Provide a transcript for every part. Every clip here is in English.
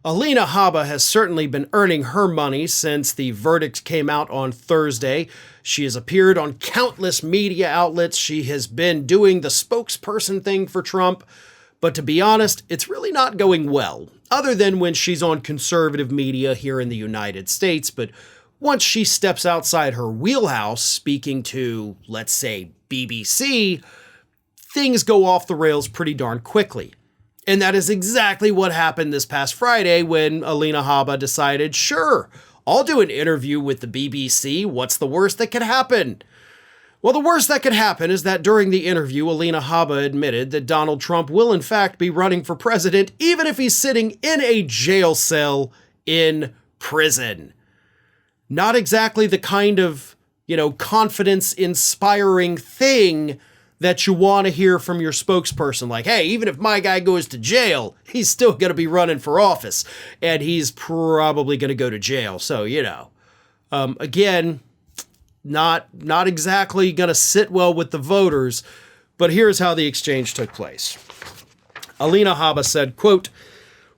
Alina Habba has certainly been earning her money since the verdict came out on Thursday. She has appeared on countless media outlets. She has been doing the spokesperson thing for Trump. But to be honest, it's really not going well, other than when she's on conservative media here in the United States. But once she steps outside her wheelhouse, speaking to, let's say, BBC, things go off the rails pretty darn quickly. And that is exactly what happened this past Friday when Alina Habba decided, sure, I'll do an interview with the BBC. What's the worst that could happen? Well, the worst that could happen is that during the interview, Alina Habba admitted that Donald Trump will in fact be running for president, even if he's sitting in a jail cell in prison. Not exactly the kind of, confidence-inspiring thing that you want to hear from your spokesperson. Like, hey, even if my guy goes to jail, he's still going to be running for office. And he's probably going to go to jail. So, again, not exactly going to sit well with the voters. But here's how the exchange took place. Alina Habba said, quote,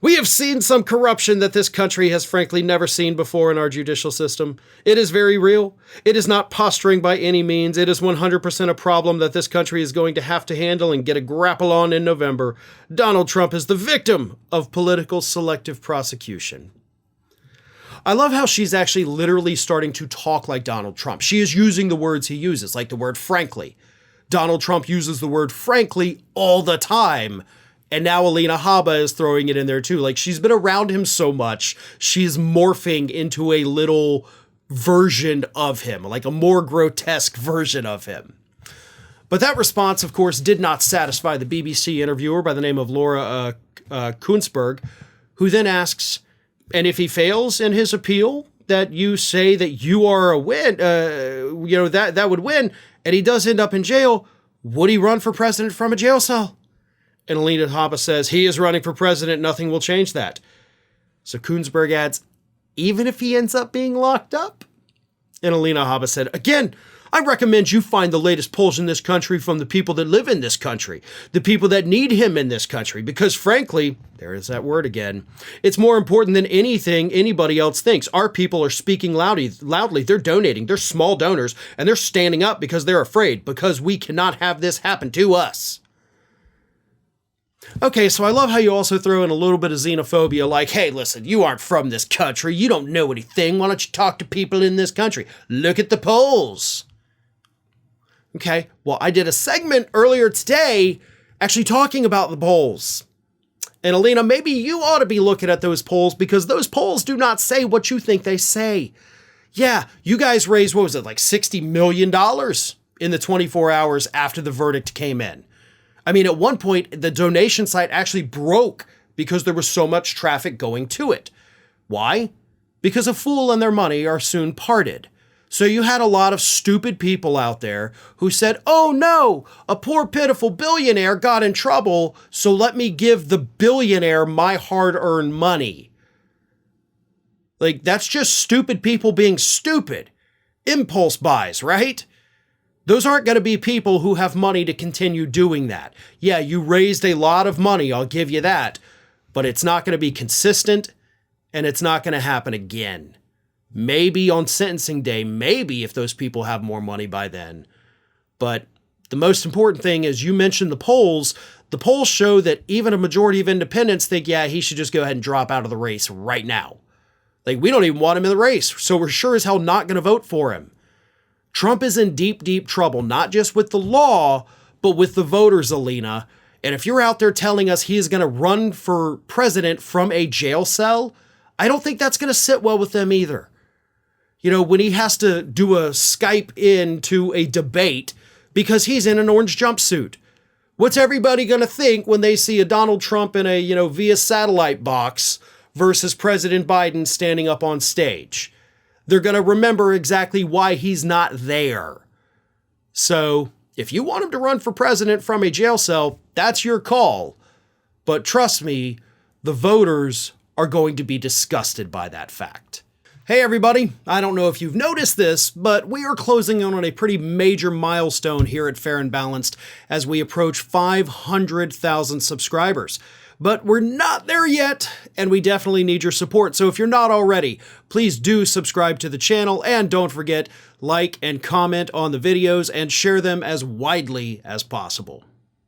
"We have seen some corruption that this country has frankly never seen before in our judicial system. It is very real. It is not posturing by any means. It is 100% a problem that this country is going to have to handle and get a grapple on in November. Donald Trump is the victim of political selective prosecution." I love how she's actually literally starting to talk like Donald Trump. She is using the words he uses, like the word frankly. Donald Trump uses the word frankly all the time. And now Alina Habba is throwing it in there too. Like, she's been around him so much, she's morphing into a little version of him, like a more grotesque version of him. But that response, of course, did not satisfy the BBC interviewer by the name of Laura Kunzberg, who then asks, and if he fails in his appeal, that you say that you are a win, that would win, and he does end up in jail, would he run for president from a jail cell? And Alina Habba says, he is running for president, nothing will change that. So Kunzberg adds, even if he ends up being locked up? And Alina Habba said, again, I recommend you find the latest polls in this country from the people that live in this country, the people that need him in this country, because frankly, there is that word again, it's more important than anything anybody else thinks. Our people are speaking loudly, they're donating, they're small donors, and they're standing up because they're afraid, because we cannot have this happen to us. Okay, so I love how you also throw in a little bit of xenophobia, like, hey, listen, you aren't from this country, you don't know anything, why don't you talk to people in this country? Look at the polls. Okay, well, I did a segment earlier today actually talking about the polls. And Alina, maybe you ought to be looking at those polls, because those polls do not say what you think they say. Yeah, you guys raised, what was it, like $60 million in the 24 hours after the verdict came in. I mean, at one point, the donation site actually broke because there was so much traffic going to it. Why? Because a fool and their money are soon parted. So you had a lot of stupid people out there who said, oh no, a poor pitiful billionaire got in trouble, so let me give the billionaire my hard-earned money. Like, that's just stupid people being stupid. Impulse buys, right? Those aren't going to be people who have money to continue doing that. Yeah, you raised a lot of money, I'll give you that, but it's not going to be consistent, and it's not going to happen again. Maybe on sentencing day, maybe if those people have more money by then. But the most important thing is, you mentioned the polls. The polls show that even a majority of independents think, yeah, he should just go ahead and drop out of the race right now. Like, we don't even want him in the race, so we're sure as hell not going to vote for him. Trump is in deep, deep trouble, not just with the law, but with the voters, Alina. And if you're out there telling us he is going to run for president from a jail cell, I don't think that's going to sit well with them either. You know, when he has to do a Skype into a debate because he's in an orange jumpsuit. What's everybody going to think when they see a Donald Trump in a, via satellite box versus President Biden standing up on stage? They're going to remember exactly why he's not there. So if you want him to run for president from a jail cell, that's your call. But trust me, the voters are going to be disgusted by that fact. Hey everybody, I don't know if you've noticed this, but we are closing in on a pretty major milestone here at Fair and Balanced as we approach 500,000 subscribers. But we're not there yet, and we definitely need your support. So if you're not already, please do subscribe to the channel, and don't forget, like and comment on the videos and share them as widely as possible.